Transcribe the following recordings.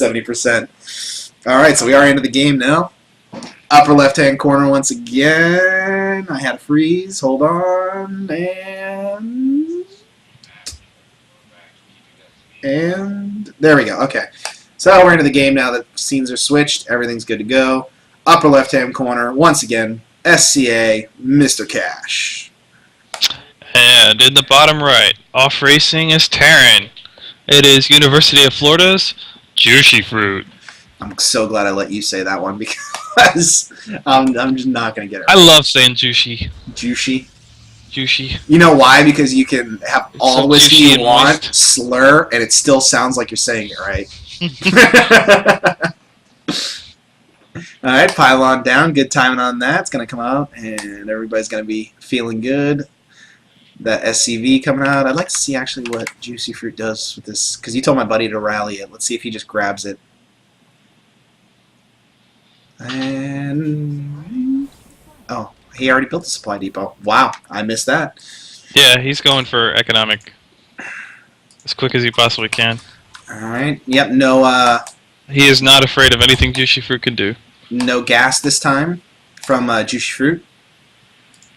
70%. All right, so we are into the game now. Upper left-hand corner once again. I had a freeze. Hold on. And there we go. Okay. So we're into the game now that scenes are switched. Everything's good to go. Upper left-hand corner, once again, SCA, MrCash. And in the bottom right, off racing is Taryn. It is University of Florida's JushyFruit. I'm so glad I let you say that one because I'm just not going to get it right. I love saying Jushy. Jushy? Jushy. You know why? Because you can have all the whiskey you want, moist. slur, and it still sounds like you're saying it right. Alright, pylon down. Good timing on that. It's going to come out, and everybody's going to be feeling good. That SCV coming out. I'd like to see actually what JushyFruit does with this, because you told my buddy to rally it. Let's see if he just grabs it. And oh, he already built the supply depot. Wow, I missed that. Yeah, he's going for economic as quick as he possibly can. Alright, yep, no He is not afraid of anything JushyFruit can do. no gas this time from JushyFruit.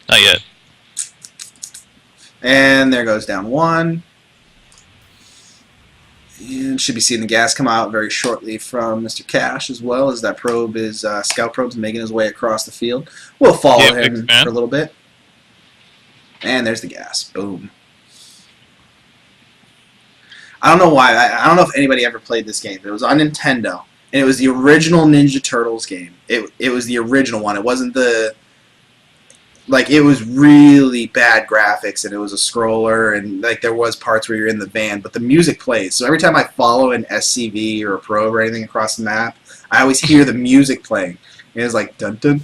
Not yet. And there goes down one. And should be seeing the gas come out very shortly from MrCash as well, as that probe is scout probe's making his way across the field. We'll follow him for a little bit. And there's the gas. Boom. I don't know why. I don't know if anybody ever played this game. It was on Nintendo, and it was the original Ninja Turtles game. It was the original one. It wasn't the... Like, it was really bad graphics, and it was a scroller, and, like, there was parts where you're in the van, but the music plays. So every time I follow an SCV or a probe or anything across the map, I always hear the music playing. And it's like, dun-dun.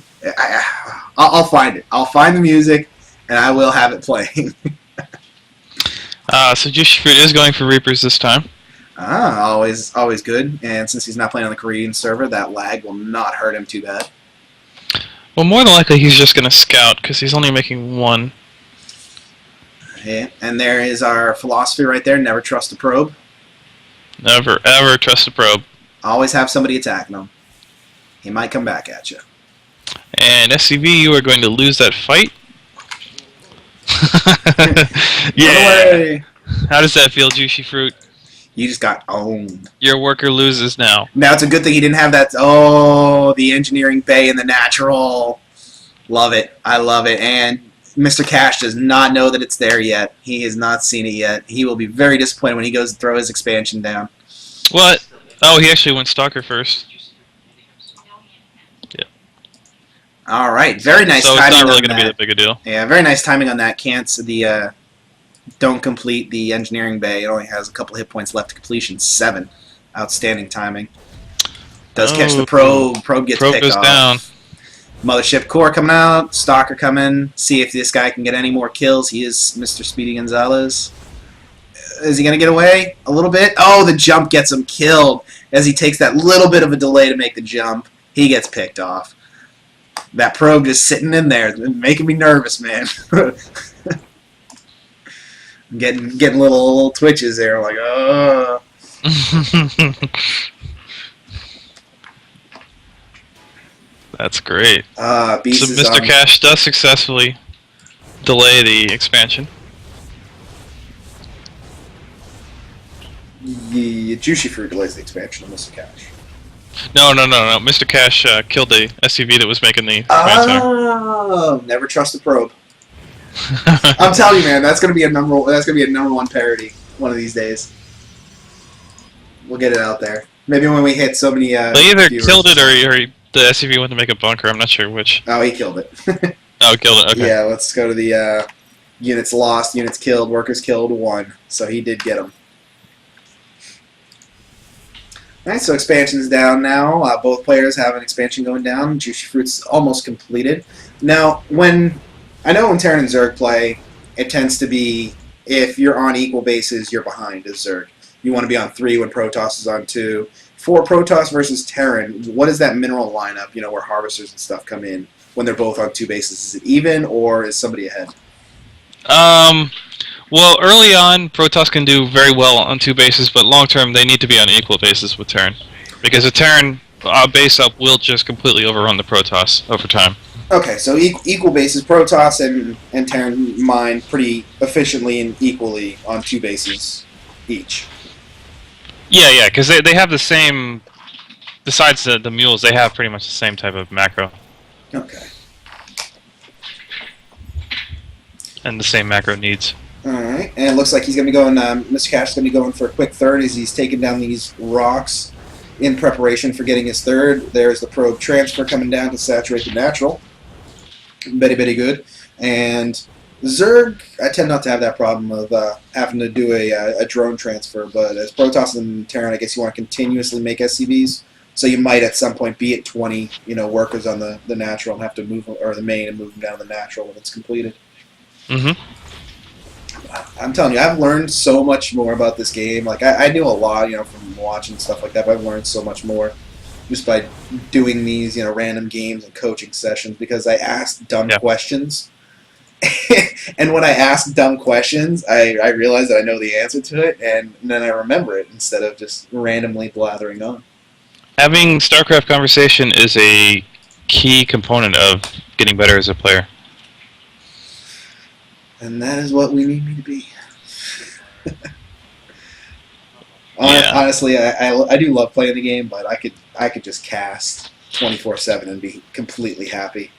I'll find it. I'll find the music, and I will have it playing. So JushyFruit is going for Reapers this time. Always good. And since he's not playing on the Korean server, that lag will not hurt him too bad. Well, more than likely he's just going to scout, because he's only making one. Yeah, and there is our philosophy right there, never trust a probe. Never, ever trust a probe. Always have somebody attacking him. He might come back at you. And SCV, you are going to lose that fight. Yeah. How does that feel, JushyFruit? You just got owned. Your worker loses now. Now, it's a good thing he didn't have that... Oh, the engineering bay and the natural. Love it. I love it. And MrCash does not know that it's there yet. He has not seen it yet. He will be very disappointed when he goes to throw his expansion down. What? Oh, he actually went Stalker first. Yeah. All right. Very nice so timing it's not really on going to be that big a deal. Yeah, very nice timing on that. Can't don't complete the engineering bay. It only has a couple hit points left to completion. 7. Outstanding timing. Does catch the probe. Probe gets picked goes off. Down. Mothership core coming out. Stalker coming. See if this guy can get any more kills. He is Mr. Speedy Gonzalez. Is he going to get away a little bit? Oh, the jump gets him killed. As he takes that little bit of a delay to make the jump, he gets picked off. That probe just sitting in there, making me nervous, man. Getting little twitches there, like, oh. That's great. Beast So is on. MrCash does successfully delay the expansion. The JushyFruit delays the expansion of MrCash. No. MrCash killed the SCV that was making the expansion. Oh, never trust a probe. I'm telling you, man, that's gonna be a number one parody one of these days. We'll get it out there. Maybe when we hit so many. They either viewers. killed it or the SCV went to make a bunker. I'm not sure which. Oh, he killed it. Oh, killed it. Okay. Yeah, let's go to the units lost, units killed, workers killed 1. So he did get them. Alright, so expansion's down now. Both players have an expansion going down. JushyFruit's almost completed. Now, I know when Terran and Zerg play, it tends to be, if you're on equal bases, you're behind as Zerg. You want to be on 3 when Protoss is on 2. For Protoss versus Terran, what is that mineral lineup, where harvesters and stuff come in when they're both on 2 bases? Is it even, or is somebody ahead? Well, early on, Protoss can do very well on 2 bases, but long term, they need to be on equal bases with Terran. Because a Terran base up will just completely overrun the Protoss over time. Okay, so equal bases, Protoss and Terran mine pretty efficiently and equally on 2 bases each. Yeah, because they have the same. Besides the mules, they have pretty much the same type of macro. Okay. And the same macro needs. Alright, and it looks like he's going to be going, MrCash is going to be going for a quick third as he's taking down these rocks in preparation for getting his third. There's the probe transfer coming down to saturate the natural. Very good. And Zerg, I tend not to have that problem of having to do a drone transfer, but as Protoss and Terran, I guess you want to continuously make SCVs. So you might at some point be at 20, workers on the natural and have to move, or the main and move them down to the natural when it's completed. Mm-hmm. I'm telling you, I've learned so much more about this game. Like I knew a lot, from watching stuff like that, but I've learned so much more just by doing these, random games and coaching sessions because I asked dumb questions. And when I ask dumb questions, I realize that I know the answer to it, and then I remember it instead of just randomly blathering on. Having StarCraft conversation is a key component of getting better as a player. And that is what we need me to be. Honestly, I do love playing the game, but I could just cast 24/7 and be completely happy.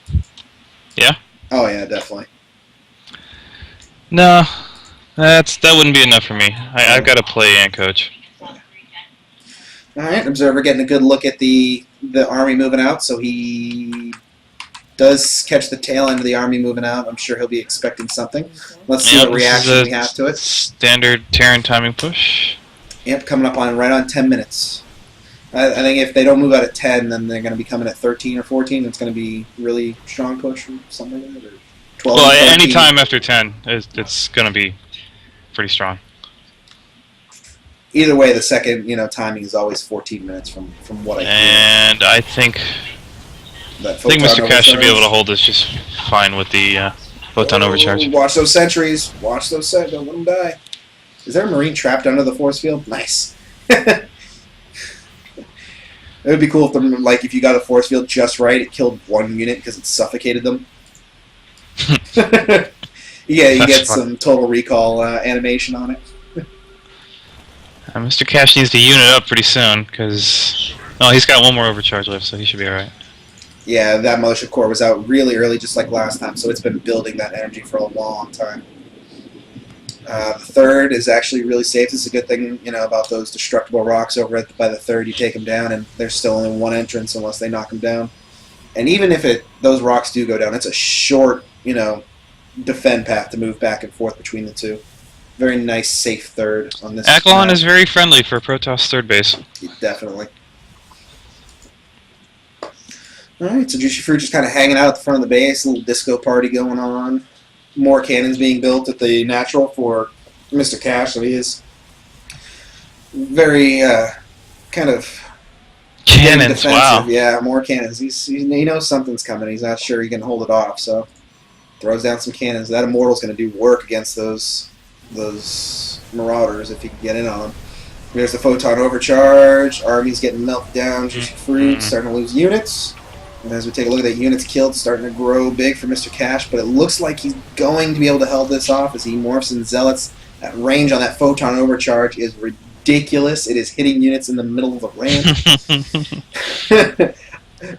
Yeah? Oh yeah, definitely. No, that wouldn't be enough for me. I've got to play and coach. All right, Observer getting a good look at the army moving out, so he does catch the tail end of the army moving out. I'm sure he'll be expecting something. Let's see what reaction we have to it. Standard Terran timing push. Yep, coming up on right on 10 minutes. I think if they don't move out at 10, then they're going to be coming at 13 or 14. It's going to be really strong push or something like that. Or 12 well, any time after 10, it's going to be pretty strong. Either way, the second timing is always 14 minutes from what I hear. And I think MrCash should be able to hold this just fine with the photon overcharge. Watch those sentries. Watch those sentries. Don't let them die. Is there a Marine trapped under the force field? Nice. It would be cool if you got a force field just right, it killed one unit because it suffocated them. You get some Total Recall animation on it. MrCash needs to unit up pretty soon because he's got one more overcharge left, so he should be all right. Yeah, that militia core was out really early, just like last time, so it's been building that energy for a long time. The third is actually really safe. This is a good thing, about those destructible rocks over by the third. You take them down, and there's still only one entrance unless they knock them down. And even if those rocks do go down, it's a short, defend path to move back and forth between the two. Very nice, safe third on this. Aklon is very friendly for Protoss third base. Definitely. Alright, so JushyFruit just kind of hanging out at the front of the base, a little disco party going on. More cannons being built at the natural for MrCash, so he is very kind of cannons. defensive. Wow. Yeah, more cannons. He knows something's coming. He's not sure he can hold it off, so throws down some cannons. That Immortal's going to do work against those Marauders if he can get in on them. There's the photon overcharge. Army's getting melted down. JushyFruit starting to lose units. And as we take a look at that, units killed starting to grow big for MrCash, but it looks like he's going to be able to hold this off as he morphs in Zealots. That range on that photon overcharge is ridiculous. It is hitting units in the middle of the ramp.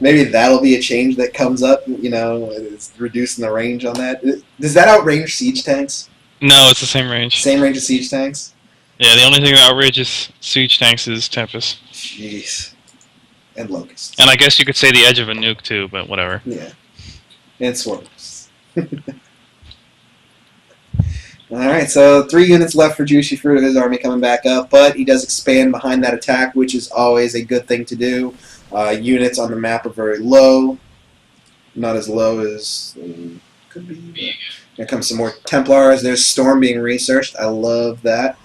Maybe that'll be a change that comes up, it's reducing the range on that. Does that outrange siege tanks? No, it's the same range. Same range as siege tanks? Yeah, the only thing that outrages siege tanks is Tempest. Jeez. And Locusts. And I guess you could say the edge of a nuke too, but whatever. Yeah. And Swarms. Alright, so 3 units left for JushyFruit of his army coming back up, but he does expand behind that attack, which is always a good thing to do. Units on the map are very low. Not as low as could be. Here comes some more Templars. There's Storm being researched. I love that.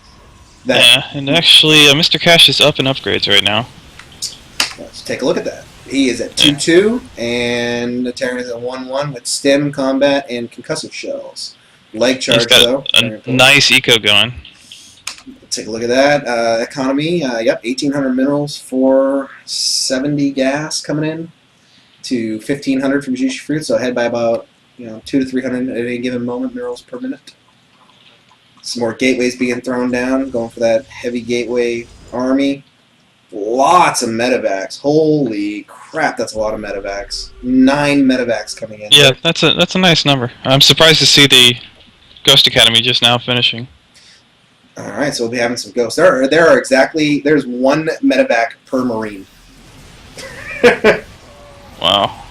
Yeah, and actually, MrCash is up in upgrades right now. Let's take a look at that. He is at 2-2, and the Terran is at 1-1 with stim, combat, and concussive shells. Leg charge, He's got though. a nice eco going. Take a look at that. Economy, yep, 1,800 minerals, 470 gas coming in to 1,500 from JushyFruit, so ahead by about 200 to 300 at any given moment minerals per minute. Some more gateways being thrown down, going for that heavy gateway army. Lots of medevacs. Holy crap, that's a lot of medevacs. 9 medevacs coming in. Yeah, that's a nice number. I'm surprised to see the Ghost Academy just now finishing. All right, so we'll be having some ghosts. There's 1 medevac per marine. Wow.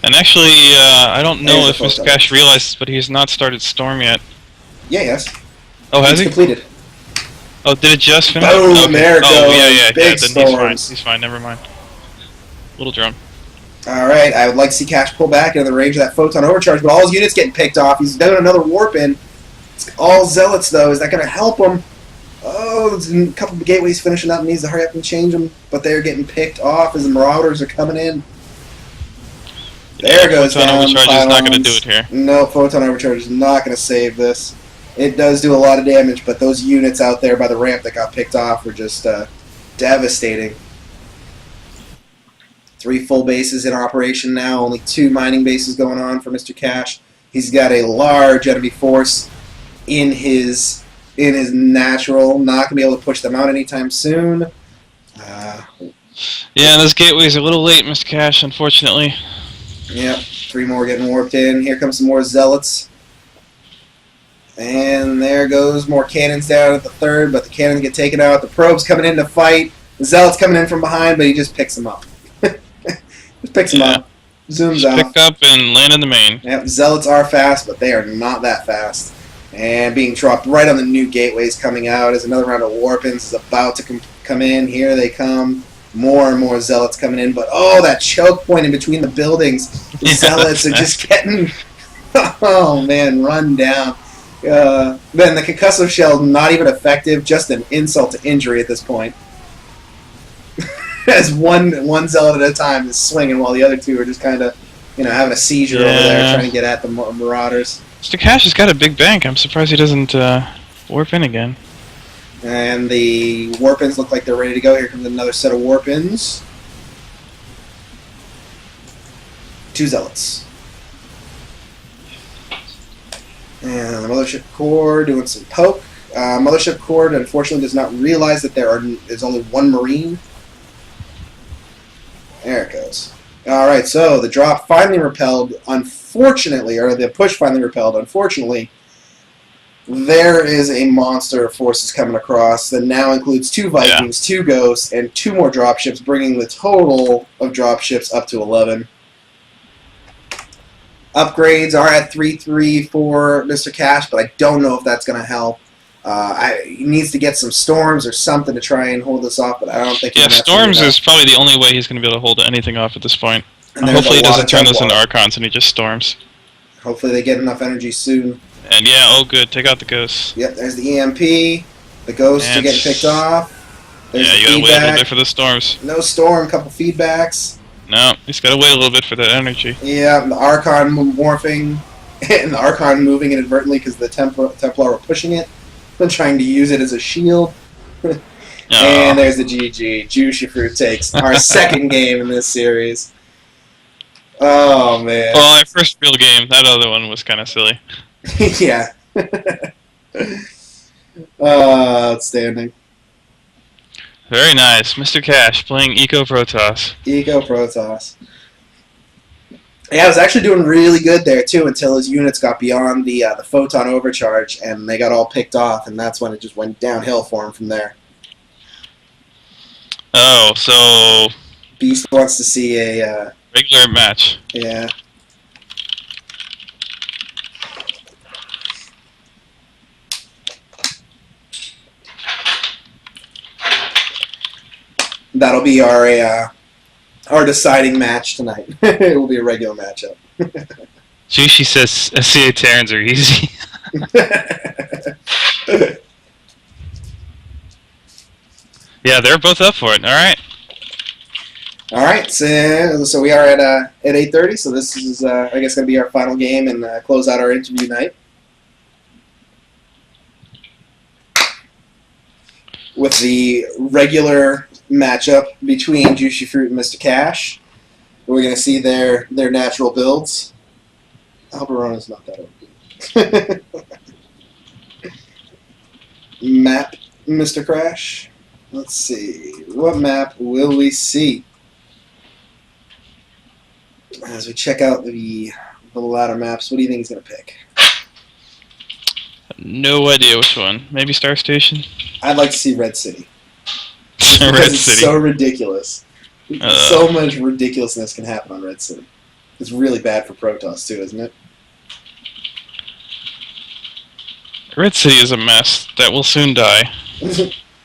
And actually, I don't know if MrCash realizes, but he has not started Storm yet. Yeah, yes. Oh, has he? Completed. Oh, did it just finish? Boom, okay. there it goes. Yeah. Big then he's fine. Never mind. Little drone. All right, I would like to see Cash pull back into the range of that photon overcharge, but all his units getting picked off. He's doing another warp in. It's all zealots, though. Is that going to help him? Oh, there's a couple of gateways finishing up. Needs to hurry up and change them, but they're getting picked off as the marauders are coming in. There goes down. Photon overcharge is not going to do it here. No, photon overcharge is not going to save this. It does do a lot of damage, but those units out there by the ramp that got picked off were just devastating. 3 full bases in operation now. Only 2 mining bases going on for MrCash. He's got a large enemy force in his natural. Not going to be able to push them out anytime soon. Yeah, those gateways are a little late, MrCash, unfortunately. Yep, 3 more getting warped in. Here comes some more zealots. And there goes more cannons down at the 3rd, but the cannons get taken out. The probe's coming in to fight. The zealot's coming in from behind, but he just picks them up. Just picks them up. Zooms out. Pick up and land in the main. Yep, zealots are fast, but they are not that fast. And being dropped right on the new gateways coming out as another round of warp-ins is about to come in. Here they come. More and more zealots coming in, but oh, that choke point in between the buildings. The zealots are just getting, oh man, run down. Then the concussive shell, not even effective, just an insult to injury at this point. As one zealot at a time is swinging while the other 2 are just kind of, having a seizure over there trying to get at the marauders. MrCash has got a big bank. I'm surprised he doesn't warp in again. And the warp-ins look like they're ready to go. Here comes another set of warp-ins. 2 zealots. And the Mothership Core doing some poke. Mothership Core, unfortunately, does not realize that there's only 1 Marine. There it goes. Alright, so the drop finally repelled, unfortunately, or the push finally repelled, unfortunately. There is a monster of forces coming across that now includes 2 Vikings, 2 Ghosts, and 2 more dropships, bringing the total of dropships up to 11. Upgrades are at 3-3 for MrCash, but I don't know if that's going to help. He needs to get some storms or something to try and hold this off, but I don't think. Yeah, storms is probably the only way he's going to be able to hold anything off at this point. And hopefully he doesn't turn this into Archons and he just storms. Hopefully they get enough energy soon. And yeah, oh good, take out the ghosts. Yep, there's the EMP. The ghosts are getting picked off. There's yeah, you gotta wait a little bit for the storms. No storm, couple feedbacks. No, he's gotta wait a little bit for that energy. Yeah, and the Archon morphing, and the Archon moving inadvertently because the Templar were pushing it. Been trying to use it as a shield. And there's the GG. JushyFruit takes our 2nd game in this series. Oh, man. Well, our first real game. That other one was kind of silly. Yeah. Outstanding. Very nice. MrCash playing Eco Protoss. Eco Protoss. Yeah, I was actually doing really good there, too, until his units got beyond the photon overcharge, and they got all picked off, and that's when it just went downhill for him from there. Oh, so... Beast wants to see a... regular match. Yeah. That'll be our deciding match tonight. It will be a regular matchup. Jushy says SCA Terrans are easy. Yeah, they're both up for it. All right. All right. So we are at 8:30. So this is I guess going to be our final game and close out our interview night. with the regular matchup between JushyFruit and MrCash. We're going to see their natural builds. I hope Arona's not that open. Map, Mr. Crash. Let's see. What map will we see? As we check out the ladder maps, what do you think he's going to pick? No idea which one. Maybe Star Station? I'd like to see Red City. Red Because it's City. so ridiculous. So much ridiculousness can happen on Red City. It's really bad for Protoss too, isn't it? Red City is a mess that will soon die.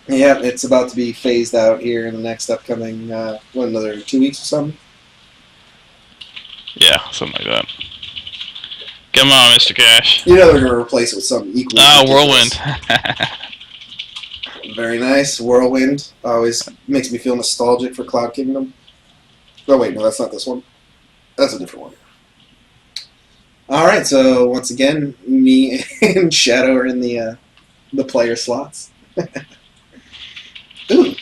Yeah, it's about to be phased out here in the next upcoming, another 2 weeks or something? Yeah, something like that. Come on, MrCash. You know they're going to replace it with something equally ridiculous. Whirlwind. Very nice. Whirlwind always makes me feel nostalgic for Cloud Kingdom. Oh, wait, no, that's not this one. That's a different one. Alright, so once again, me and Shadow are in the player slots. Ooh.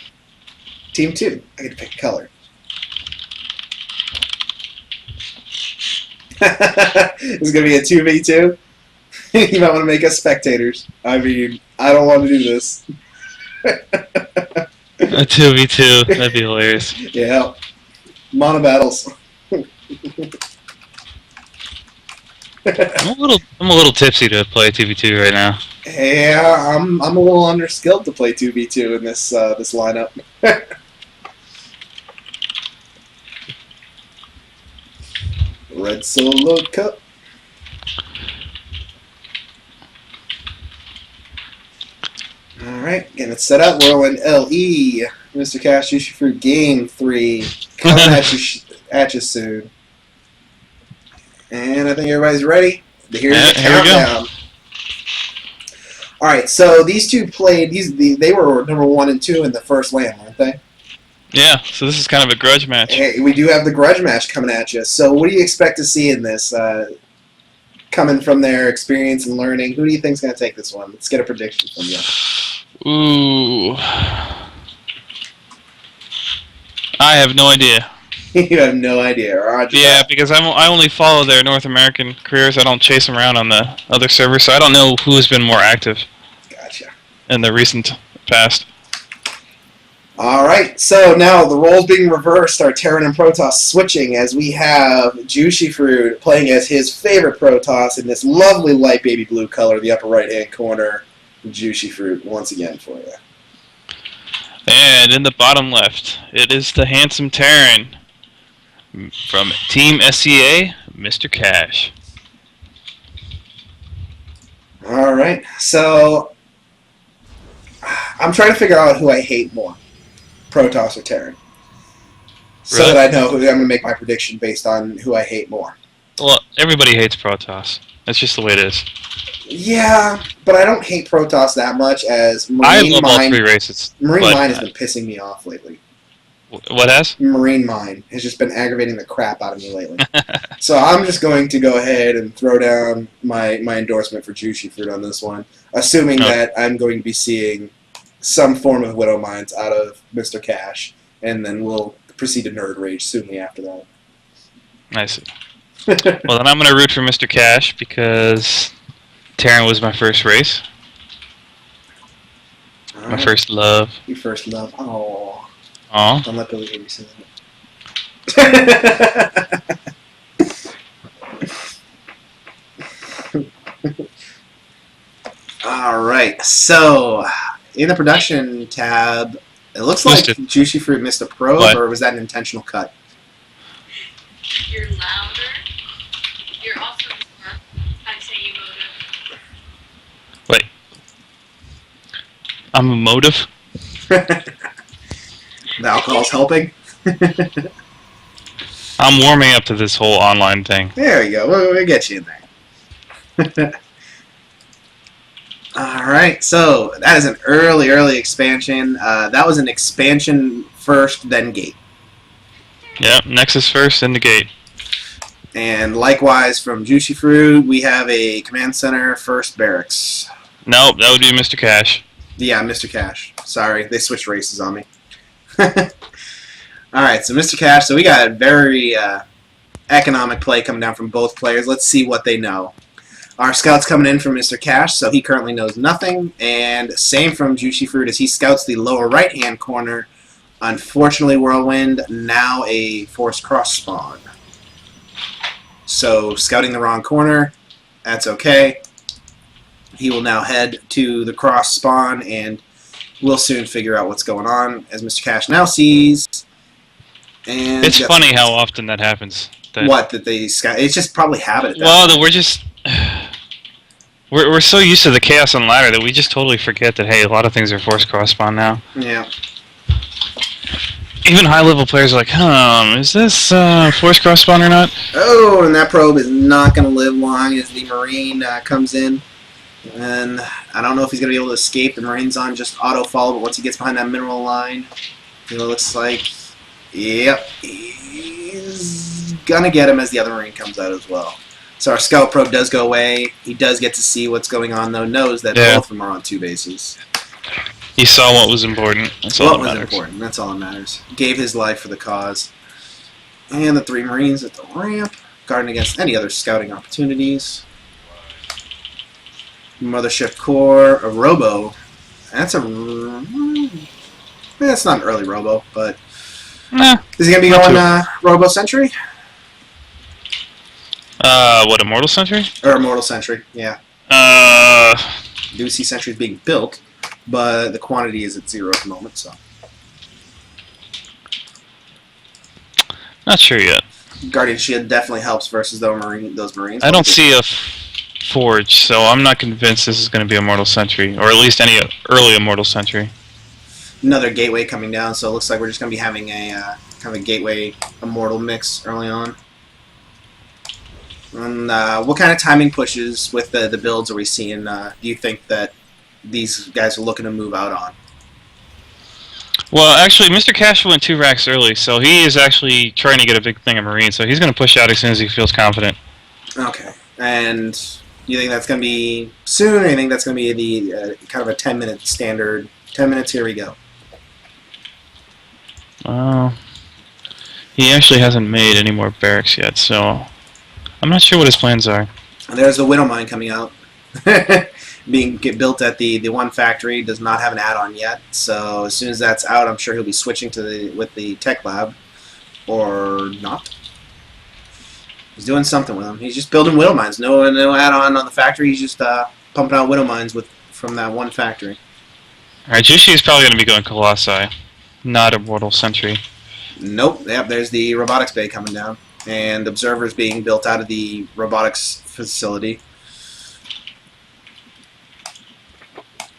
Team 2. I get to pick a color. It's going to be a 2v2. You might want to make us spectators. I mean, I don't want to do this. A 2v2. That'd be hilarious. Yeah. Mono battles. I'm a little tipsy to play 2v2 right now. Yeah, I'm a little underskilled to play 2v2 in this this lineup. Red Solo Cup. Alright, getting it set up. Whirlwind LE. MrCash, JushyFruit Game 3. Coming at you soon. And I think everybody's ready. Here's the countdown. Alright, so these two played. They were number 1 and 2 in the first LAN, weren't they? Yeah, so this is kind of a grudge match. Hey, we do have the grudge match coming at you. So what do you expect to see in this? Coming from their experience and learning, who do you think is going to take this one? Let's get a prediction from you. Ooh. I have no idea. You have no idea. Roger. Yeah, because I only follow their North American careers. I don't chase them around on the other servers, so I don't know who's been more active. Gotcha. In the recent past. Alright, so now the roles being reversed are Terran and Protoss switching as we have JushyFruit playing as his favorite Protoss in this lovely light baby blue color, the upper right hand corner. JushyFruit once again for you. And in the bottom left, it is the handsome Terran from Team SCA, MrCash. Alright, so I'm trying to figure out who I hate more. Protoss or Terran. So Really? that I know who I'm going to make my prediction based on who I hate more. Well, everybody hates Protoss. That's just the way it is. Yeah, but I don't hate Protoss that much as I Marine love all Mine. three races. Marine but, Mine has been pissing me off lately. What has? Marine Mine has just been aggravating the crap out of me lately. So I'm just going to go ahead and throw down my endorsement for JushyFruit on this one, assuming that I'm going to be seeing some form of Widow Mines out of MrCash, and then we'll proceed to Nerd Rage soonly after that. I see. Well, then I'm going to root for MrCash because Terran was my first race. My first love. Your first love. Oh. Aw. Don't let Billy hear you say that. Alright, so in the production tab, it looks like JushyFruit missed a probe, or was that an intentional cut? You're louder. You're also more. I'd say emotive. Wait. I'm emotive? The alcohol's helping? I'm warming up to this whole online thing. There we go. We'll get you in there. Alright, so that is an early expansion. That was an expansion first, then gate. Yep, Nexus first, then the gate. And likewise from JushyFruit, we have a command center, first barracks. Nope, that would be MrCash. Yeah, MrCash. sorry. They switched races on me. Alright, so MrCash. So we got a very economic play coming down from both players. Let's see what they know. Our scout's coming in from MrCash, so he currently knows nothing. And same from JushyFruit as he scouts the lower right-hand corner. Unfortunately, Whirlwind, now a forced cross spawn. So, scouting the wrong corner, that's okay. He will now head to the cross spawn, and we'll soon figure out what's going on, as MrCash now sees. And it's funny how often that happens. That they scout? It's just probably habit. Well, we're just... We're so used to the chaos on ladder that we just totally forget that, hey, a lot of things are forced cross spawn now. Yeah. Even high-level players are like, is this forced cross spawn or not? Oh, and that probe is not going to live long as the Marine comes in. And I don't know if he's going to be able to escape. The Marine's on just auto-follow, but once he gets behind that mineral line, it looks like, yep, he's going to get him as the other Marine comes out as well. So our scout probe does go away. He does get to see what's going on, though, knows that both of them are on 2 bases. He saw what was important. That's all that matters. What was important. That's all that matters. Gave his life for the cause. And the 3 Marines at the ramp, guarding against any other scouting opportunities. Mothership Core, a Robo. That's not an early Robo, but is he going to be going Robo Sentry? What, Immortal Sentry? Or Immortal Sentry, yeah. Do see sentries being built, but the quantity is at 0 at the moment, so. Not sure yet. Guardian Shield definitely helps versus those Marines. I don't see a forge, so I'm not convinced this is going to be Immortal Sentry, or at least any early Immortal Sentry. Another Gateway coming down, so it looks like we're just going to be having a kind of a Gateway Immortal mix early on. And what kind of timing pushes with the builds are we seeing? Do you think that these guys are looking to move out on? Well, actually, MrCash went 2 racks early, so he is actually trying to get a big thing of Marine, so he's going to push out as soon as he feels confident. Okay. And you think that's going to be soon, or you think that's going to be the kind of a 10-minute standard? 10 minutes, here we go. He actually hasn't made any more barracks yet, so I'm not sure what his plans are. And there's the Widow Mine coming out. Being built at the one factory, does not have an add-on yet. So as soon as that's out, I'm sure he'll be switching to with the tech lab, or not. He's doing something with them. He's just building Widow Mines. No add-on the factory. He's just pumping out Widow Mines from that one factory. All right, Jushy is probably going to be going Colossi, not Immortal Sentry. Nope. Yep. There's the robotics bay coming down, and observers being built out of the robotics facility.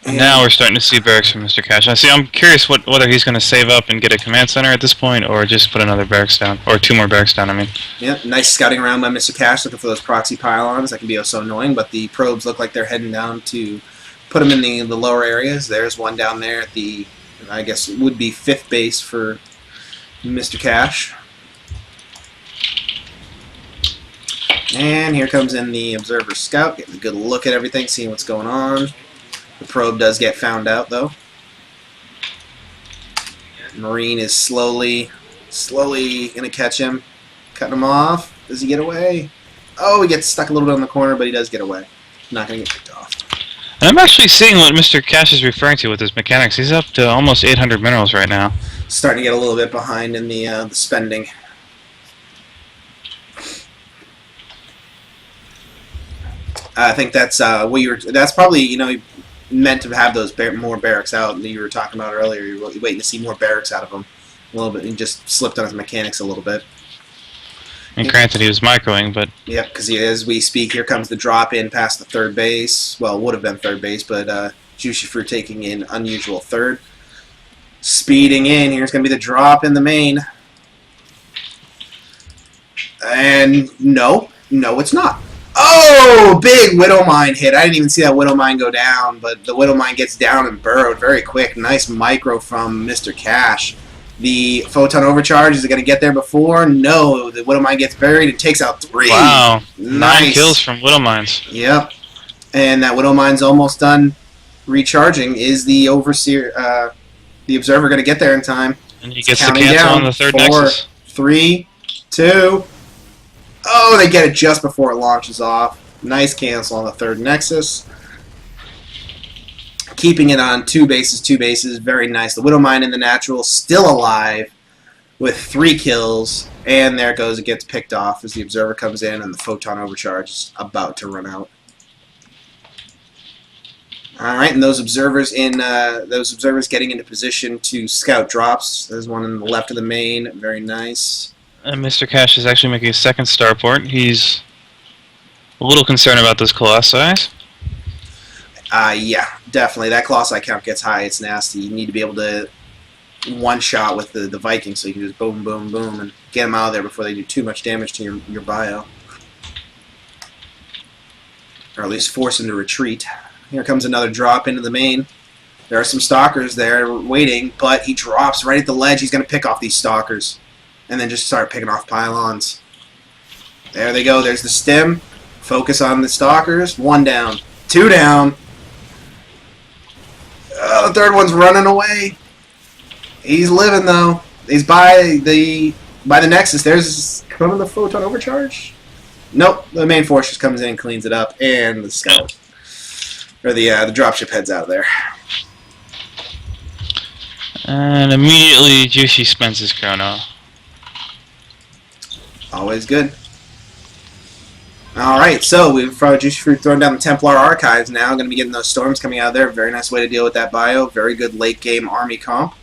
And now we're starting to see barracks from MrCash. I'm curious whether he's going to save up and get a command center at this point, or just put another barracks down, or 2 more barracks down. I mean. Yeah, nice scouting around by MrCash, looking for those proxy pylons. That can be so annoying, but the probes look like they're heading down to put them in the lower areas. There's one down there at the, I guess it would be 5th base for MrCash. And here comes in the observer scout, getting a good look at everything, seeing what's going on. The probe does get found out, though. Marine is slowly going to catch him. Cutting him off. Does he get away? Oh, he gets stuck a little bit in the corner, but he does get away. Not going to get picked off. And I'm actually seeing what MrCash is referring to with his mechanics. He's up to almost 800 minerals right now. Starting to get a little bit behind in the spending. I think that's that's probably, meant to have those more barracks out that you were talking about earlier. You're waiting to see more barracks out of him a little bit. He just slipped on his mechanics a little bit. And granted, he was microing, but... Yep, because as we speak, here comes the drop in past the 3rd base. Well, it would have been 3rd base, but JushyFruit taking in unusual 3rd. Speeding in. Here's going to be the drop in the main. And no, it's not. Oh, big Widow Mine hit. I didn't even see that Widow Mine go down, but the Widow Mine gets down and burrowed very quick. Nice micro from MrCash. The Photon Overcharge, is it going to get there before? No, the Widow Mine gets buried. It takes out 3. Wow. Nice. 9 kills from Widow Mines. Yep. And that Widow Mine's almost done. recharging. Is the overseer, the observer, going to get there in time? And he gets to Counting cancel down. on the third 4, Nexus. 3, 2. Oh, they get it just before it launches off. Nice cancel on the third Nexus. Keeping it on 2 bases. Very nice. The Widowmine in the natural still alive with 3 kills. And there it goes. It gets picked off as the observer comes in and the photon overcharge is about to run out. Alright, and those observers getting into position to scout drops. There's one on the left of the main. Very nice. And MrCash is actually making a second starport. He's a little concerned about those Colossi. Yeah, definitely. That Colossi count gets high. It's nasty. You need to be able to one-shot with the Vikings so you can just boom, boom, boom, and get them out of there before they do too much damage to your bio. Or at least force them to retreat. Here comes another drop into the main. There are some stalkers there waiting, but he drops right at the ledge. He's going to pick off these stalkers and then just start picking off pylons. There they go. There's the stem. Focus on the stalkers. 1 down. 2 down. The third one's running away. He's living though. He's by the Nexus. There's coming the photon overcharge. Nope. The main force just comes in and cleans it up, and the scout or the dropship heads out of there. And immediately Jushy spends his chrono. Always good. Alright, so we've JushyFruit throwing down the Templar Archives now. Going to be getting those storms coming out of there. Very nice way to deal with that bio. Very good late game army comp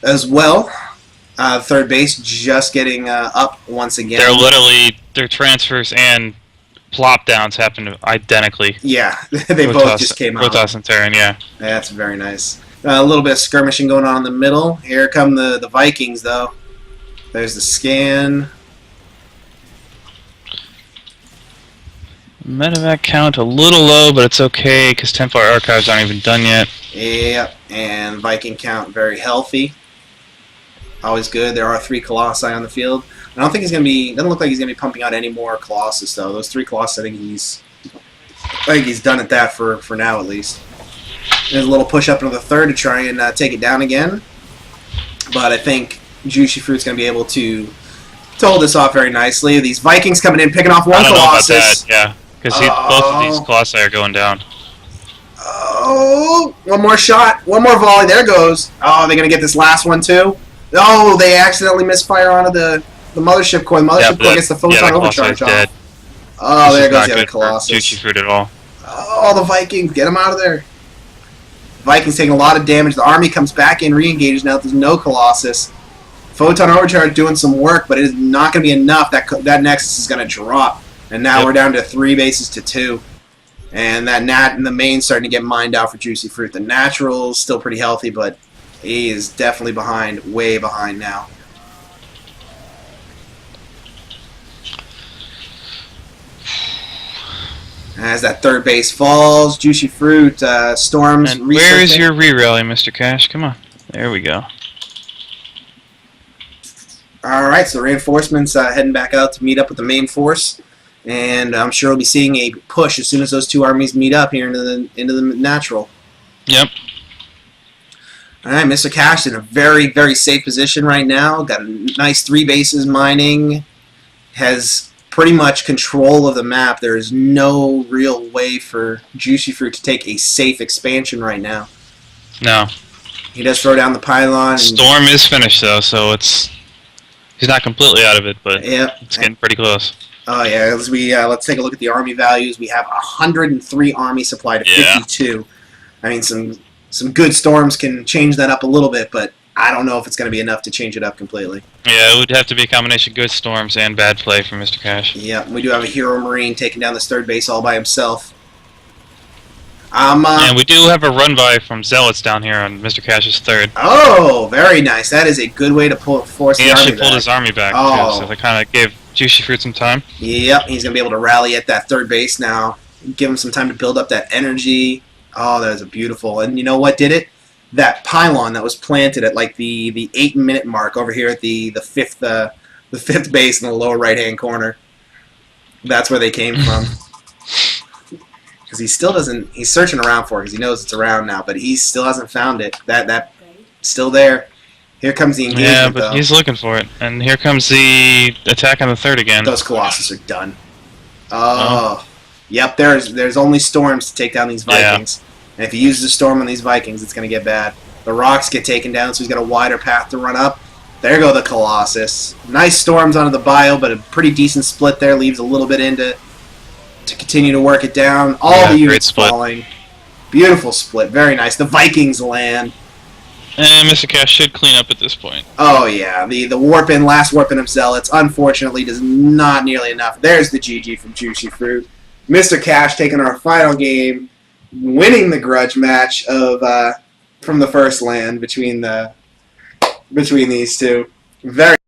as well. Third base just getting up once again. They're literally, their transfers and plop downs happen identically. Yeah, they both just came out. Rotas and Terran, yeah. That's very nice. A little bit of skirmishing going on in the middle. Here come the Vikings, though. There's the scan. Medevac count a little low, but it's okay because Templar Archives aren't even done yet. Yep, and Viking count very healthy. Always good. There are 3 Colossi on the field. I don't think he's going to be... Doesn't look like he's going to be pumping out any more Colossus, though. Those 3 Colossus, I think he's done at that for now, at least. There's a little push up into the third to try and take it down again. But I think JushyFruit's going to be able to hold this off very nicely. These Vikings coming in, picking off 1 Colossus. I don't know about that, yeah. Because both of these Colossi are going down. Oh, one more shot. One more volley. There goes. Oh, they're going to get this last one, too. Oh, they accidentally misfire onto the mothership core. The mothership core gets the photon overcharge off. Dead. Oh, there goes the other Colossus. JushyFruit at all. Oh, the Vikings. Get them out of there. Vikings taking a lot of damage. The army comes back in, re-engages now. There's no Colossus. Photon overcharge doing some work, but it is not going to be enough. That Nexus is going to drop. And now we're down to 3 bases to 2. And that Nat in the main starting to get mined out for JushyFruit. The Natural is still pretty healthy, but he is definitely behind, way behind now. As that third base falls, JushyFruit storms. And where is your re-rally, MrCash? Come on. There we go. Alright, so reinforcements heading back out to meet up with the main force. And I'm sure we'll be seeing a push as soon as those 2 armies meet up here into the natural. Yep. Alright, MrCash in a very, very safe position right now. Got a nice 3 bases mining. Has pretty much control of the map. There is no real way for JushyFruit to take a safe expansion right now. No. He does throw down the pylon. Storm is finished, though, so it's... He's not completely out of it, but it's getting pretty close. Oh yeah, let's take a look at the army values. We have 103 army supply to 52. I mean, some good storms can change that up a little bit, but I don't know if it's going to be enough to change it up completely. Yeah, it would have to be a combination of good storms and bad play from MrCash. Yeah, we do have a Hero Marine taking down this third base all by himself. And we do have a run by from Zealots down here on MrCash's third. Oh, very nice. That is a good way to force the army back. He actually pulled his army back, too, so they kind of gave JushyFruit some time. Yep, he's going to be able to rally at that third base now. Give him some time to build up that energy. Oh, that is a beautiful. And you know what did it? That pylon that was planted at like the 8-minute mark over here at the fifth base in the lower right-hand corner. That's where they came from. because he still doesn't. He's searching around for it because he knows it's around now, but he still hasn't found it. That still there. Here comes the engagement. Yeah, but though. he's looking for it, and here comes the attack on the third again. Those Colossus are done. Oh, yep. There's only storms to take down these Vikings, and if he uses a storm on these Vikings, it's gonna get bad. The rocks get taken down, so he's got a wider path to run up. There go the Colossus. Nice storms onto the bio, but a pretty decent split there. Leaves a little bit in to continue to work it down. All the units falling. Beautiful split. Very nice. The Vikings land. And MrCash should clean up at this point. Oh, yeah. The last warping of Zealots, unfortunately, does not nearly enough. There's the GG from JushyFruit. MrCash taking our final game, winning the grudge match of from the first land between these two. Very